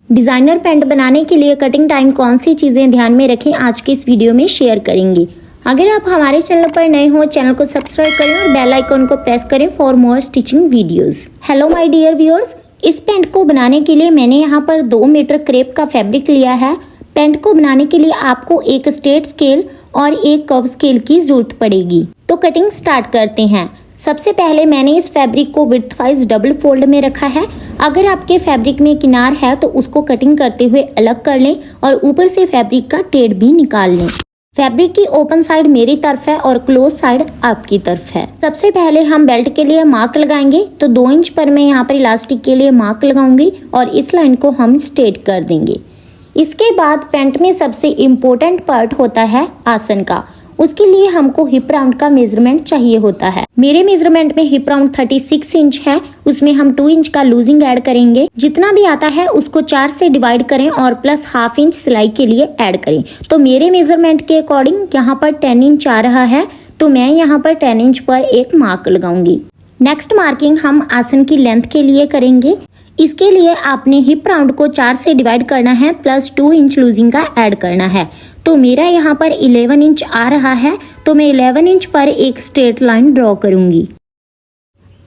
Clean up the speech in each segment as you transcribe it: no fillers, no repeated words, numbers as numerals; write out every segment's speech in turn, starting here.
Designer pant बनाने के लिए कटिंग टाइम कौन सी चीज़ें ध्यान में रखें, आज की इस वीडियो में शेयर करेंगे। अगर आप हमारे चैनल पर नए हो, चैनल को सब्सक्राइब करें और बेल आइकन को प्रेस करें for more stitching videos. Hello my dear viewers, इस पैंट को बनाने के लिए मैंने यहाँ पर 2 मीटर क्रेप का फैब्रिक लिया है। पैंट को बनाने के लिए आपको एक स्ट्रेट स्केल और एक कर्व स्केल की जरूरत पड़ेगी। तो कटिंग स्टार्ट करते हैं। सबसे पहले मैंने इस फैब्रिक को विड्थ वाइज डबल फोल्ड में रखा है। अगर आपके फैब्रिक में किनार है तो उसको कटिंग करते हुए अलग कर लें और ऊपर से फैब्रिक का टेढ़ भी निकाल लें। फैब्रिक की ओपन साइड मेरी तरफ है और क्लोज साइड आपकी तरफ है। सबसे पहले हम बेल्ट के लिए मार्क लगाएंगे। तो 2 इंच पर मैं यहाँ पर इलास्टिक के लिए मार्क लगाऊंगी और इस लाइन को हम स्ट्रेट कर देंगे। इसके बाद पैंट में सबसे इम्पोर्टेंट पार्ट होता है आसन का। उसके लिए हमको हिप राउंड का मेजरमेंट चाहिए होता है। मेरे मेजरमेंट में हिप राउंड 36 इंच है। उसमें हम 2 इंच का लूजिंग ऐड करेंगे। जितना भी आता है उसको 4 से डिवाइड करें और प्लस ½ इंच सिलाई के लिए ऐड करें। तो मेरे मेजरमेंट के अकॉर्डिंग यहाँ पर 10 इंच आ रहा है, तो मैं यहाँ पर 10 इंच पर एक मार्क लगाऊंगी। नेक्स्ट मार्किंग हम आसन की लेंथ के लिए करेंगे। इसके लिए आपने हिप राउंड को 4 से डिवाइड करना है प्लस 2 इंच लूजिंग का ऐड करना है। तो मेरा यहाँ पर 11 इंच आ रहा है, तो मैं 11 इंच पर एक स्ट्रेट लाइन ड्रॉ करूंगी।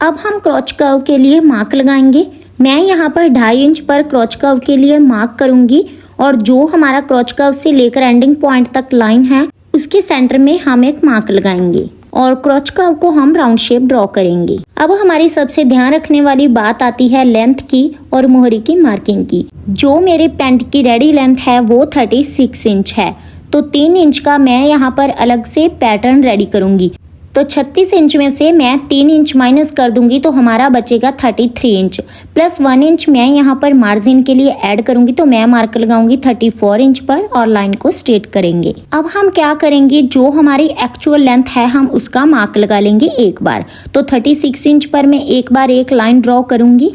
अब हम क्रॉच कर्व के लिए मार्क लगाएंगे। मैं यहाँ पर 2.5 इंच पर क्रॉच कर्व के लिए मार्क करूंगी और जो हमारा क्रॉच कर्व से लेकर एंडिंग पॉइंट तक लाइन है उसके सेंटर में हम एक मार्क लगाएंगे और क्रॉच कर्व को हम राउंड शेप ड्रॉ करेंगे। अब हमारी सबसे ध्यान रखने वाली बात आती है लेंथ की और मोहरी की मार्किंग की। जो मेरे पैंट की रेडी लेंथ है वो 36 इंच है, तो 3 इंच का मैं यहाँ पर अलग से पैटर्न रेडी करूंगी। तो 36 इंच में से मैं 3 इंच माइनस कर दूंगी, तो हमारा बचेगा 33 इंच प्लस 1 इंच मैं यहाँ पर मार्जिन के लिए ऐड करूंगी। तो मैं मार्क लगाऊंगी 34 इंच पर और लाइन को स्ट्रेट करेंगे। अब हम क्या करेंगे, जो हमारी एक्चुअल लेंथ है हम उसका मार्क लगा लेंगे एक बार। तो 36 इंच पर मैं एक बार एक लाइन ड्रॉ करूंगी।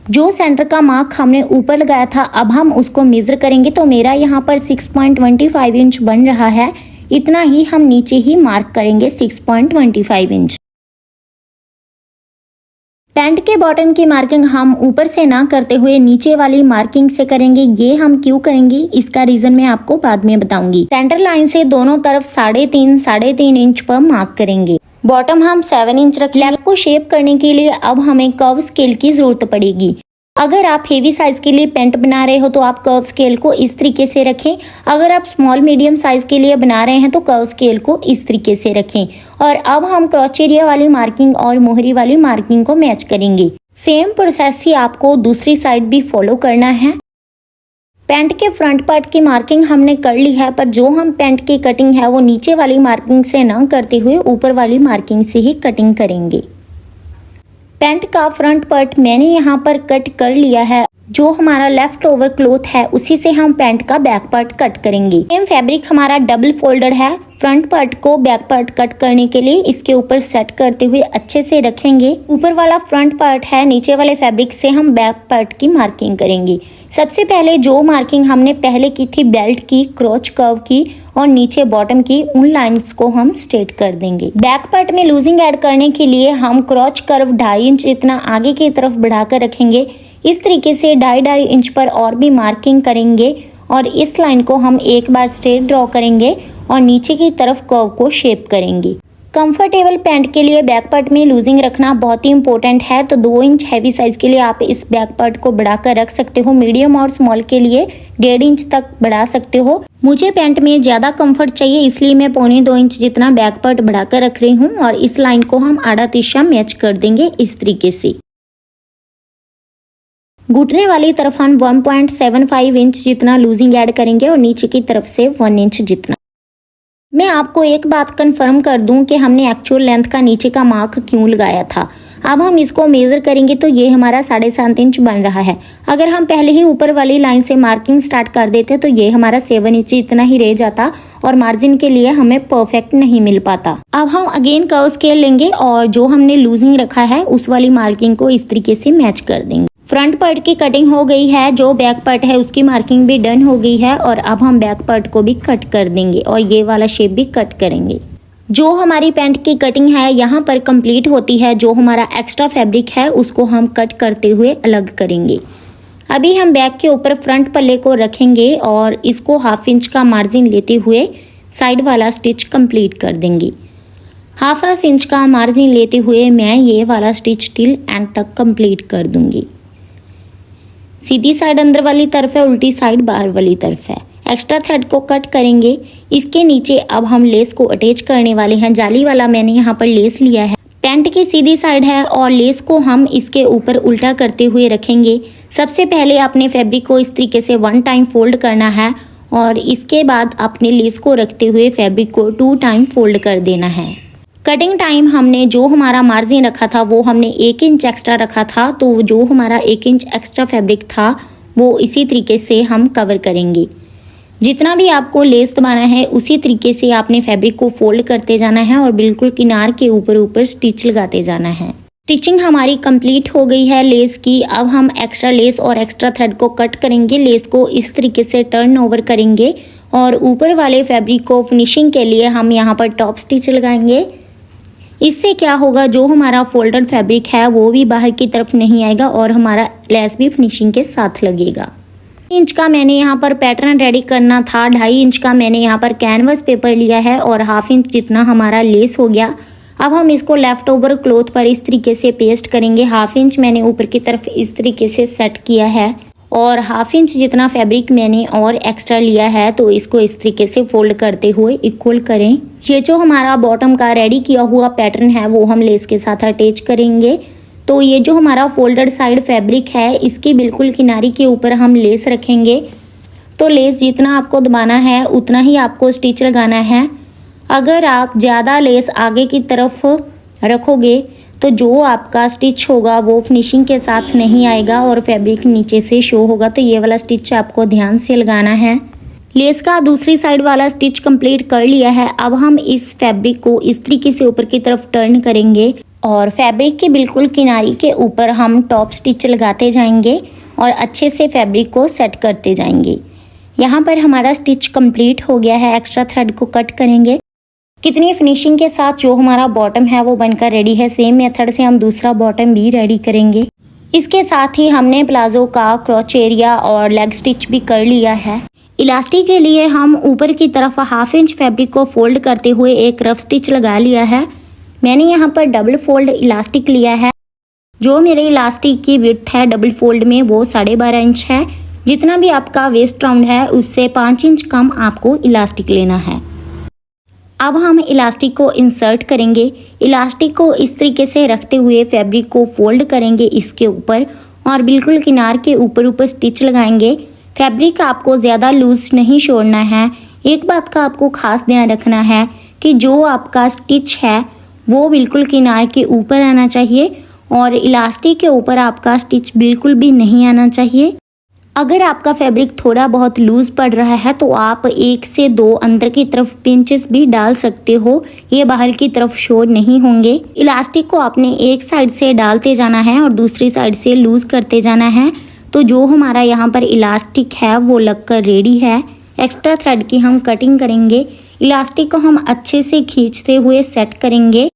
जो सेंटर का मार्क हमने ऊपर लगाया था अब हम उसको मेजर करेंगे। तो मेरा यहाँ पर 6.25 इंच बन रहा है, इतना ही हम नीचे ही मार्क करेंगे 6.25 इंच। पैंट के बॉटम की मार्किंग हम ऊपर से ना करते हुए नीचे वाली मार्किंग से करेंगे। ये हम क्यों करेंगे इसका रीजन मैं आपको बाद में बताऊंगी। सेंटर लाइन से दोनों तरफ 3.5 इंच पर मार्क करेंगे। बॉटम हम 7 इंच रखेंगे। लेग को शेप करने के लिए अब हमें कर्व स्केल की जरूरत पड़ेगी। अगर आप हेवी साइज के लिए पैंट बना रहे हो तो आप कर्व स्केल को इस तरीके से रखें। अगर आप स्मॉल मीडियम साइज के लिए बना रहे हैं तो कर्व स्केल को इस तरीके से रखें। और अब हम क्रॉच एरिया वाली मार्किंग और मोहरी वाली मार्किंग को मैच करेंगे। सेम प्रोसेस ही आपको दूसरी साइड भी फॉलो करना है। पैंट के फ्रंट पार्ट की मार्किंग हमने कर ली है, पर जो हम पैंट की कटिंग है वो नीचे वाली मार्किंग से न करते हुए ऊपर वाली मार्किंग से ही कटिंग करेंगे। पैंट का फ्रंट पार्ट मैंने यहाँ पर कट कर लिया है। जो हमारा लेफ्ट ओवर क्लॉथ है उसी से हम पैंट का बैक पार्ट कट करेंगे। सेम फैब्रिक हमारा डबल फोल्डेड है। फ्रंट पार्ट को बैक पार्ट कट करने के लिए इसके ऊपर सेट करते हुए अच्छे से रखेंगे। ऊपर वाला फ्रंट पार्ट है, नीचे वाले फैब्रिक से हम बैक पार्ट की मार्किंग करेंगे। सबसे पहले जो मार्किंग हमने पहले की थी बेल्ट की, क्रॉच कर्व की और नीचे बॉटम की, उन लाइंस को हम स्ट्रेट कर देंगे। बैक पार्ट में लूजिंग ऐड करने के लिए हम क्रॉच कर्व 2.5 इंच इतना आगे की तरफ बढ़ाकर रखेंगे। इस तरीके से 2.5 इंच पर और भी मार्किंग करेंगे और इस लाइन को हम एक बार स्ट्रेट ड्रॉ करेंगे और नीचे की तरफ कर्व को शेप करेंगे। कंफर्टेबल पैंट के लिए बैक पार्ट में लूजिंग रखना बहुत ही इंपॉर्टेंट है। तो 2 इंच हैवी साइज के लिए आप इस बैक पार्ट को बढ़ाकर रख सकते हो। मीडियम और स्मॉल के लिए 1.5 इंच तक बढ़ा सकते हो। मुझे पैंट में ज्यादा कंफर्ट चाहिए, इसलिए मैं 1.25 इंच जितना बैक पार्ट बढ़ाकर रख रही हूँ और इस लाइन को हम आड़ा तिरछा मैच कर देंगे इस तरीके से। घुटने वाली तरफ हम 1.75 इंच जितना लूजिंग ऐड करेंगे और नीचे की तरफ से 1 इंच जितना। मैं आपको एक बात कंफर्म कर दूं कि हमने एक्चुअल लेंथ का नीचे का मार्क क्यों लगाया था। अब हम इसको मेजर करेंगे तो ये हमारा 7.5 इंच बन रहा है। अगर हम पहले ही ऊपर वाली लाइन से मार्किंग स्टार्ट कर देते तो ये हमारा 7 इंच इतना ही रह जाता और मार्जिन के लिए हमें परफेक्ट नहीं मिल पाता। अब हम अगेन कर्व स्केल लेंगे और जो हमने लूजिंग रखा है उस वाली मार्किंग को इस तरीके से मैच कर देंगे। फ्रंट पार्ट की कटिंग हो गई है, जो बैक पार्ट है उसकी मार्किंग भी डन हो गई है और अब हम बैक पार्ट को भी कट कर देंगे और ये वाला शेप भी कट करेंगे। जो हमारी पैंट की कटिंग है यहाँ पर कंप्लीट होती है। जो हमारा एक्स्ट्रा फैब्रिक है उसको हम कट करते हुए अलग करेंगे। अभी हम बैक के ऊपर फ्रंट पल्ले को रखेंगे और इसको 1/2 इंच का मार्जिन लेते हुए साइड वाला स्टिच कंप्लीट कर देंगे। 1/2 इंच का मार्जिन लेते हुए मैं ये वाला स्टिच टिल एंड तक कंप्लीट कर दूंगी। सीधी साइड अंदर वाली तरफ है, उल्टी साइड बाहर वाली तरफ है। एक्स्ट्रा थ्रेड को कट करेंगे। इसके नीचे अब हम लेस को अटैच करने वाले हैं। जाली वाला मैंने यहाँ पर लेस लिया है। पैंट की सीधी साइड है और लेस को हम इसके ऊपर उल्टा करते हुए रखेंगे। सबसे पहले अपने फैब्रिक को इस तरीके से 1 टाइम फोल्ड करना है और इसके बाद अपने लेस को रखते हुए फैब्रिक को 2 टाइम फोल्ड कर देना है। कटिंग टाइम हमने जो हमारा मार्जिन रखा था वो हमने 1 इंच एक्स्ट्रा रखा था, तो जो हमारा 1 इंच एक्स्ट्रा फैब्रिक था वो इसी तरीके से हम कवर करेंगे। जितना भी आपको लेस दबाना है उसी तरीके से आपने फैब्रिक को फोल्ड करते जाना है और बिल्कुल किनार के ऊपर स्टिच लगाते जाना है। स्टिचिंग हमारी कंप्लीट हो गई है लेस की। अब हम एक्स्ट्रा लेस और एक्स्ट्रा थ्रेड को कट करेंगे। लेस को इस तरीके से टर्न ओवर करेंगे और ऊपर वाले फैब्रिक को फिनिशिंग के लिए हम यहाँ पर टॉप स्टिच लगाएंगे। इससे क्या होगा, जो हमारा फोल्डेड फैब्रिक है वो भी बाहर की तरफ नहीं आएगा और हमारा लेस भी फिनिशिंग के साथ लगेगा। 1 इंच का मैंने यहाँ पर पैटर्न रेडी करना था। 2.5 इंच का मैंने यहाँ पर कैनवस पेपर लिया है और 1/2 इंच जितना हमारा लेस हो गया। अब हम इसको लेफ्ट ओवर क्लॉथ पर इस तरीके से पेस्ट करेंगे। 1/2 इंच मैंने ऊपर की तरफ इस तरीके से सेट किया है और 1/2 इंच जितना फैब्रिक मैंने और एक्स्ट्रा लिया है, तो इसको इस तरीके से फोल्ड करते हुए इक्वल करें। ये जो हमारा बॉटम का रेडी किया हुआ पैटर्न है वो हम लेस के साथ अटैच करेंगे। तो ये जो हमारा फोल्डेड साइड फैब्रिक है इसकी बिल्कुल किनारी के ऊपर हम लेस रखेंगे। तो लेस जितना आपको दबाना है उतना ही आपको स्टिच लगाना है। अगर आप ज़्यादा लेस आगे की तरफ रखोगे तो जो आपका स्टिच होगा वो फिनिशिंग के साथ नहीं आएगा और फैब्रिक नीचे से शो होगा। तो ये वाला स्टिच आपको ध्यान से लगाना है। लेस का दूसरी साइड वाला स्टिच कंप्लीट कर लिया है। अब हम इस फैब्रिक को इस तरीके से ऊपर की तरफ टर्न करेंगे और फैब्रिक के बिल्कुल किनारी के ऊपर हम टॉप स्टिच लगाते जाएंगे और अच्छे से फैब्रिक को सेट करते जाएंगे। यहाँ पर हमारा स्टिच कंप्लीट हो गया है। एक्स्ट्रा थ्रेड को कट करेंगे। कितनी फिनिशिंग के साथ जो हमारा बॉटम है वो बनकर रेडी है। सेम मेथड से हम दूसरा बॉटम भी रेडी करेंगे। इसके साथ ही हमने प्लाजो का क्रॉच एरिया और लेग स्टिच भी कर लिया है। इलास्टिक के लिए हम ऊपर की तरफ 1/2 इंच फैब्रिक को फोल्ड करते हुए एक रफ स्टिच लगा लिया है। मैंने यहाँ पर डबल फोल्ड इलास्टिक लिया है। जो मेरे इलास्टिक की विड्थ है डबल फोल्ड में वो 12.5 इंच है। जितना भी आपका वेस्ट राउंड है उससे 5 इंच कम आपको इलास्टिक लेना है। अब हम इलास्टिक को इंसर्ट करेंगे। इलास्टिक को इस तरीके से रखते हुए फैब्रिक को फोल्ड करेंगे इसके ऊपर और बिल्कुल किनार के ऊपर स्टिच लगाएंगे। फैब्रिक आपको ज़्यादा लूज नहीं छोड़ना है। एक बात का आपको खास ध्यान रखना है कि जो आपका स्टिच है वो बिल्कुल किनार के ऊपर आना चाहिए और इलास्टिक के ऊपर आपका स्टिच बिल्कुल भी नहीं आना चाहिए। अगर आपका फैब्रिक थोड़ा बहुत लूज पड़ रहा है तो आप 1 से 2 अंदर की तरफ पिंचेस भी डाल सकते हो। ये बाहर की तरफ शो नहीं होंगे। इलास्टिक को आपने एक साइड से डालते जाना है और दूसरी साइड से लूज करते जाना है। तो जो हमारा यहाँ पर इलास्टिक है वो लगकर रेडी है। एक्स्ट्रा थ्रेड की हम कटिंग करेंगे। इलास्टिक को हम अच्छे से खींचते हुए सेट करेंगे।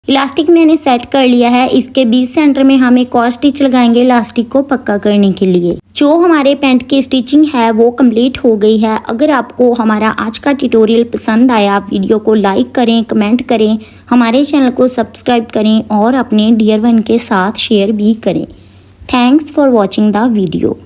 इलास्टिक मैंने सेट कर लिया है। इसके बीच सेंटर में हम एक और स्टिच लगाएंगे इलास्टिक को पक्का करने के लिए। जो हमारे पैंट की स्टिचिंग है वो कंप्लीट हो गई है। अगर आपको हमारा आज का ट्यूटोरियल पसंद आया, वीडियो को लाइक करें, कमेंट करें, हमारे चैनल को सब्सक्राइब करें और अपने डियर वन के साथ शेयर भी करें। Thanks for watching the video.